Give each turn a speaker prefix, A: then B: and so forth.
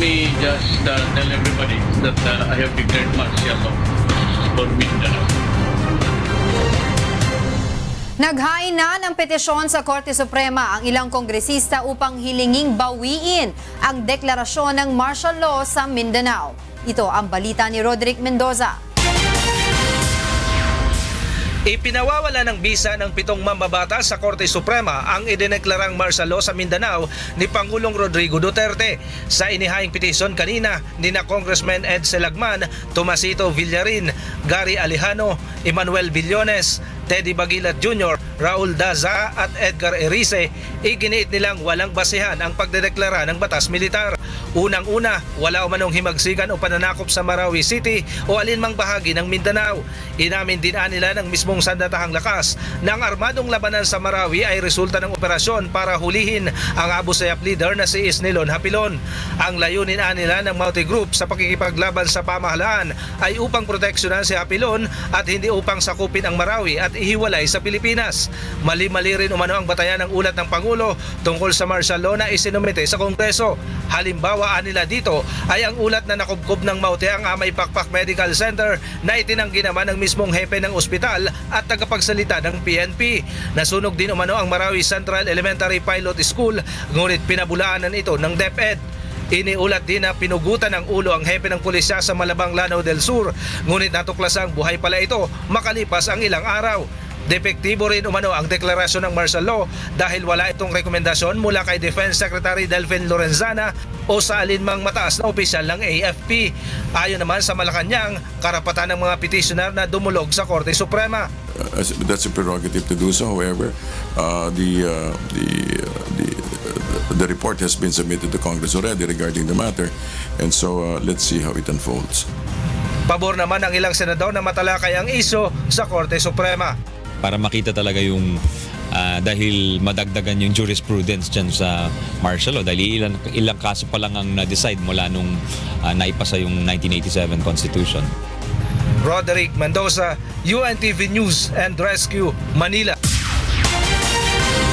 A: me just tell everybody that I have declared martial law for Mindanao.
B: Naghain na ng petisyon sa Korte Suprema ang ilang kongresista upang hilinging bawiin ang deklarasyon ng martial law sa Mindanao. Ito ang balita ni Roderick Mendoza.
C: Ipinawawala ng bisa ng 7 mambabatas sa Korte Suprema ang idineklarang martial law sa Mindanao ni Pangulong Rodrigo Duterte. Sa inihaing petisyon kanina ni na Congressman Ed Selagman, Tomasito Villarin, Gary Alejano, Emmanuel Villones, Teddy Bagilat Jr., Raul Daza at Edgar Erice, iginiit nilang walang basehan ang pagdedeklara ng batas militar. Unang-una, wala umanong himagsikan o pananakop sa Marawi City o alinmang bahagi ng Mindanao. Inamin din nila ng mismong sandatahang lakas na ang armadong labanan sa Marawi ay resulta ng operasyon para hulihin ang Abu Sayyaf leader na si Isnilon Hapilon. Ang layunin nila ng Maute Group sa pakikipaglaban sa pamahalaan ay upang proteksyonan si Hapilon at hindi upang sakupin ang Marawi at ihiwalay sa Pilipinas. Mali-mali rin umano ang batayan ng ulat ng Pangulo tungkol sa martial law na isinumite sa Kongreso. Halimbawa nila dito ay ang ulat na nakubkob ng Maute ang Amay Pakpak Medical Center na itinanggi naman ng mismong hepe ng ospital at tagapagsalita ng PNP. Nasunog din umano ang Marawi Central Elementary Pilot School, ngunit pinabulaanan ito ng DepEd. Iniulat din na pinugutan ng ulo ang hepe ng pulisya sa Malabang, Lanao del Sur, ngunit natuklasang buhay pala ito makalipas ang ilang araw. Depektibo rin umano ang deklarasyon ng martial law dahil wala itong rekomendasyon mula kay Defense Secretary Delfin Lorenzana o sa alinmang mataas na opisyal ng AFP. Ayon naman sa Malacanang, karapatan ng mga petitioner na dumulog sa Korte Suprema.
D: That's a prerogative to do so. However, the report has been submitted to Congress already regarding the matter, and so let's see how it unfolds.
C: Pabor naman ng ilang senador na matalakay ang isyu sa Korte Suprema.
E: Para makita talaga yung dahil madagdagan yung jurisprudence dyan sa martial law dahil ilang kaso pa lang ang na-decide mula nung naipasa yung 1987 Constitution.
C: Roderick Mendoza, UNTV News and Rescue, Manila.